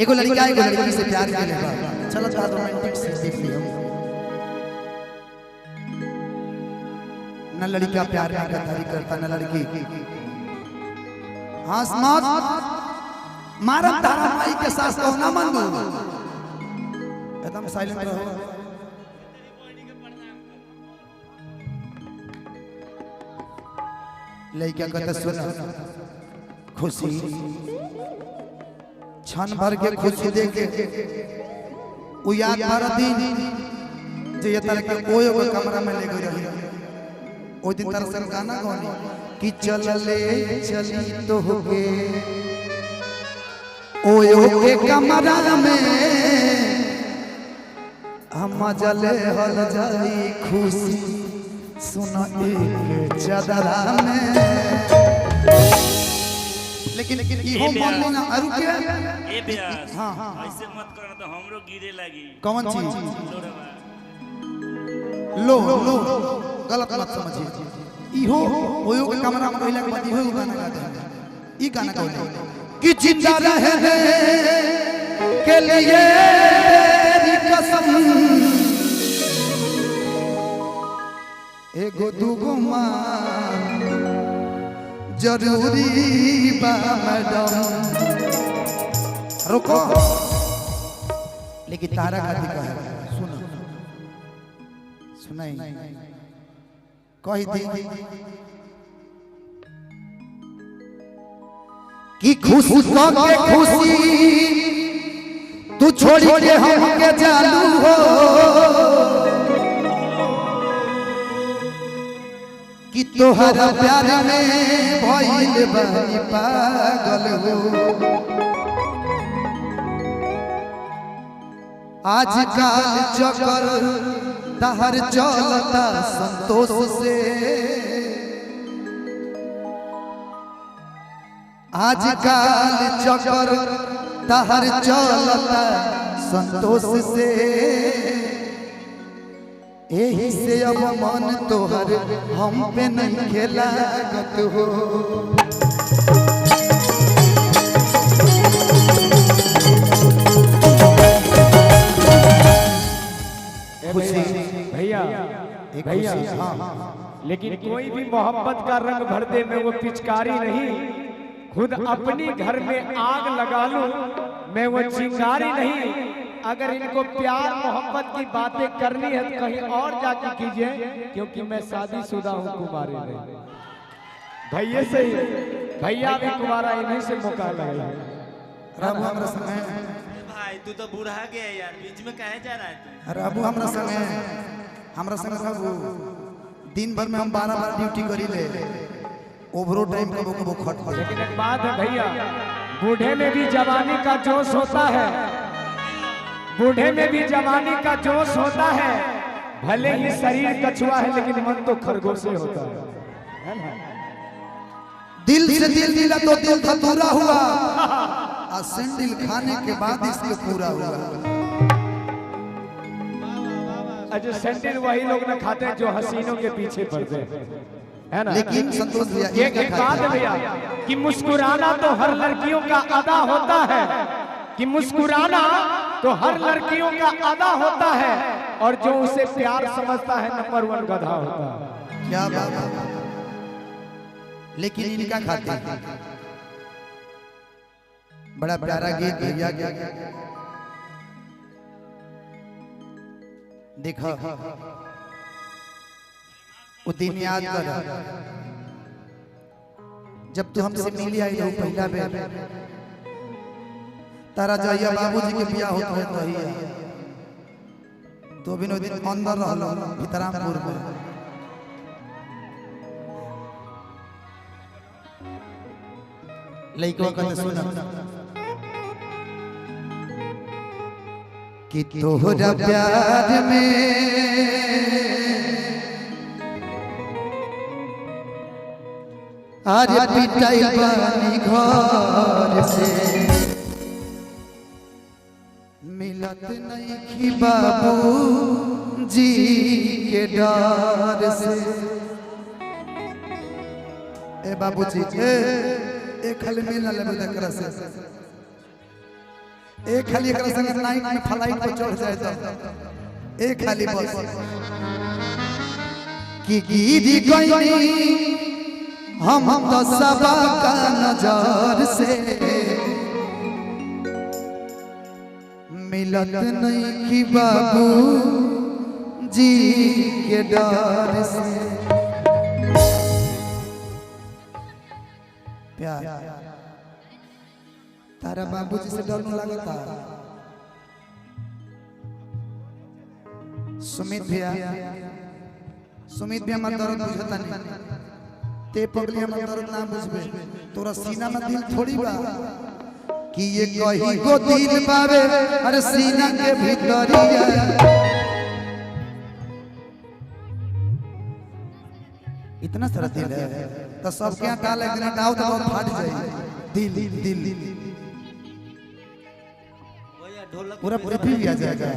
एगो लड़की से प्यार के लिए चलो थोड़ा रोमांटिक से देख लियो। न लड़का प्यार में गद्दारी करता न लड़की। हाँ मत मारा तारा माई के साथ तो ना मन एकदम साइलेंट रहो। लड़का कहता सुना खुशी क्षण भर के खुशी देके वो याद भर दिन जो ये तरह के ओयो के कमरा में ले गई रही ओ दिन तरह से गाना गानी कि चल ले चली तो होगे ओयो के कमरा में हम जले हल जाई खुशी सुना एक चादरा में। लेकिन इहो बोल लेना अरु के ए ब्यास हां ऐसे मत करना तो हमरो गिरे लगी। कौन चीज लो लो गलत मत समझिए। इहो ओयो के कमरा में कहला के बाद इहो गाना गा दे। ई गाना गाओ कि जिंदा रहने के लिए तेरी कसम एगो दूगो मां जरूरी बा मैडम। रुको लेकिन तारा खाती का है सुनो सुनाई कही थी कि खुशी के खुशी तू छोड़ी के हम के चालू हो कि तोहरा प्यार में भइल बानी पागल हो। आजकल चक्कर तहर चलता संतोष से आजकल चक्कर तहर चलता संतोष से यही से अब मन तोहर हम पे नहीं खेला गत हो। भैया भैया लेकिन कोई भी मोहब्बत का रंग भर दे मैं वो पिचकारी नहीं, खुद अपनी घर में आग लगा लूं मैं वो चिंगारी नहीं। अगर इनको प्यार मोहब्बत की बातें करनी है तो कहीं और जाके कीजिए, क्योंकि मैं शादीशुदा हूँ, कुमारी नहीं। भैया से ही भैया भी कुमारा इन्हीं से मौका लगा। रब हमरा संगे भाई तू तो बूढ़ा गया यार, बीच में कहे जा रहा है तू? अरे अबू हमरा संगे रहबू। दिन भर में हम 12 बार ड्यूटी करी ले, ओवरो टाइम कबो कबो खट। लेकिन एक बात है भैया, बूढ़े में भी जवानी का जोश होता है, बूढ़े में भी जवानी का जोश होता है। भले ही शरीर कछुआ है लेकिन मन तो खरगोशे होता है ना? दिल से दिल मिला तो दिल धतूरा हुआ, और सैंडल खाने के बाद इसके पूरा हुआ। जो सैंडल वही लोग ना खाते हैं जो हसीनों के पीछे पड़ते है ना? लेकिन संतोष भैया एक बात है भैया कि मुस्कुराना तो हर लड़कियों का अदा होता है, कि मुस्कुराना तो हर लड़कियों का अदा होता है, और जो उसे प्यार समझता है नंबर 1 गधा होता है। क्या बात है। लेकिन इनका खाते हैं बड़ा प्यारा गीत भैया देखो वो दिन याद कर जब तू हमसे मिली आई रहो पहला बेर, तारा जहिया बाबूजी के बियाह होत है तहिया तो बिनो दिन अंदर रहलो भीतरामपुर में। लइकवा कहते सुन कि तोहरा प्यार में आज पिटाई बानी घर से मिलत नहीं की बाबू जी के डर से। ए बाबूजी ए खाली मिल ना लेबे तकरा से एक खाली एक संग नाइट में फ्लाइट पे चढ़ जाए तो एक खाली बस कि गिरी गई हम तो सबा का नजर से मिलत नहीं कि बाबू जी के डर से प्यार तारा बाबूजी से डर न लगता सुमित भैया मत दर्द बुझता नहीं ते पगली मत दर्द ना बुझबे तोरा सीना में दिल थोड़ी बा कि ये कहीं को दिल बावे अरे सीना के भीतरिया इतना सारा दिल है तो सबके यहाँ डाल एक दिन डाल तो बहुत फाट जाए दिल वो यार ढोलक पूरा पृथ्वी भी आ जाएगा